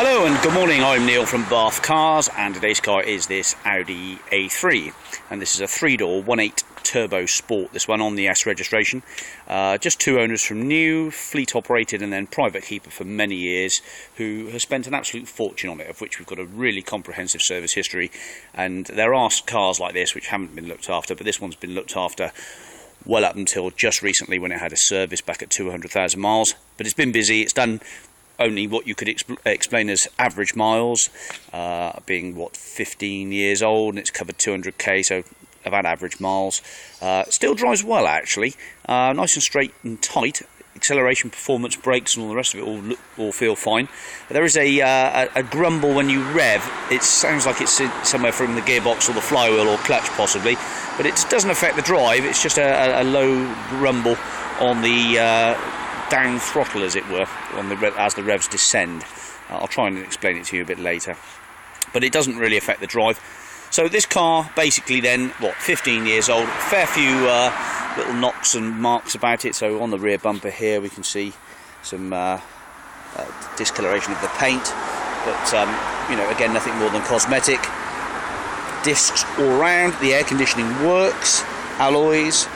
Hello and good morning, I'm Neil from Bath Cars, and today's car is this Audi A3, and this is a 3-door 1.8 turbo sport, this one on the S registration. Just two owners from new, fleet operated and then private keeper for many years, who has spent an absolute fortune on it, of which we've got a really comprehensive service history. And there are cars like this which haven't been looked after, but this one's been looked after well up until just recently when it had a service back at 200,000 miles. But it's been busy, it's done only what you could explain as average miles, being what, 15 years old, and it's covered 200k, so about average miles. Still drives well actually, nice and straight and tight. Acceleration, performance, brakes and all the rest of it all feel fine. There is a grumble when you rev. It sounds like it's somewhere from the gearbox or the flywheel or clutch possibly, but it doesn't affect the drive. It's just a low rumble on the down throttle, as it were, as the revs descend. I'll try and explain it to you a bit later, but it doesn't really affect the drive. So this car basically then, 15 years old, fair few little knocks and marks about it. So on the rear bumper here we can see some discoloration of the paint, but you know, again, nothing more than cosmetic. Discs all round, the air conditioning works, alloys.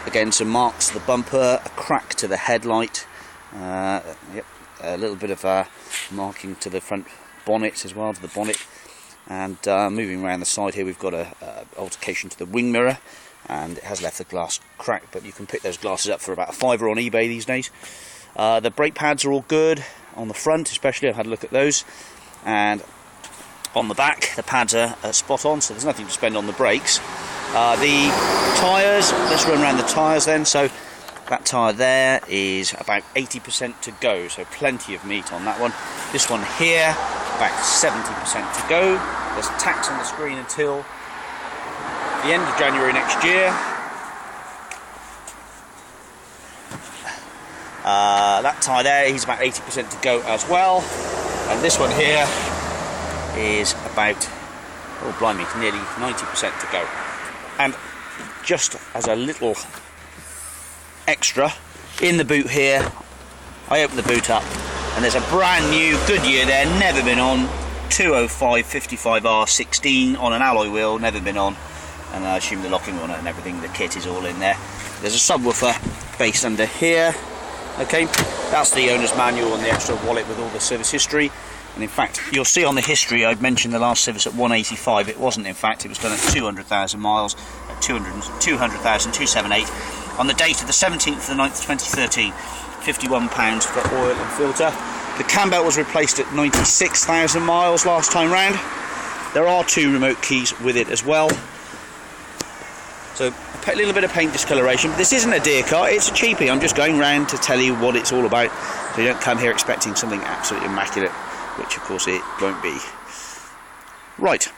Again, some marks to the bumper, a crack to the headlight, a little bit of marking to the front bonnet as well, to the bonnet. And moving around the side here, we've got a altercation to the wing mirror, and it has left the glass cracked, but you can pick those glasses up for about £5 on eBay these days. The brake pads are all good, on the front especially, I've had a look at those. And on the back, the pads are spot on, so there's nothing to spend on the brakes. The tyres, let's run around the tyres then. So that tyre there is about 80% to go, so plenty of meat on that one. This one here, about 70% to go. There's tax on the screen until the end of January next year. That tyre there, he's about 80% to go as well. And this one here is about, oh blimey, nearly 90% to go. And just as a little extra, in the boot here, I open the boot up and there's a brand new Goodyear there, never been on, 205/55R16 on an alloy wheel, never been on, and I assume the locking on it and everything, the kit is all in there. There's a subwoofer based under here. Okay, that's the owner's manual and the extra wallet with all the service history. And in fact, you'll see on the history, I've mentioned the last service at 185. It wasn't, in fact, it was done at 200,000 miles, at 200,278. On the date of the 17th of the 9th, 2013, £51 for oil and filter. The cam belt was replaced at 96,000 miles last time round. There are two remote keys with it as well. So a little bit of paint discoloration. This isn't a dear car, it's a cheapie. I'm just going round to tell you what it's all about, so you don't come here expecting something absolutely immaculate, which of course it won't be. Right,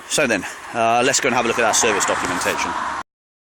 so then, let's go and have a look at our service documentation.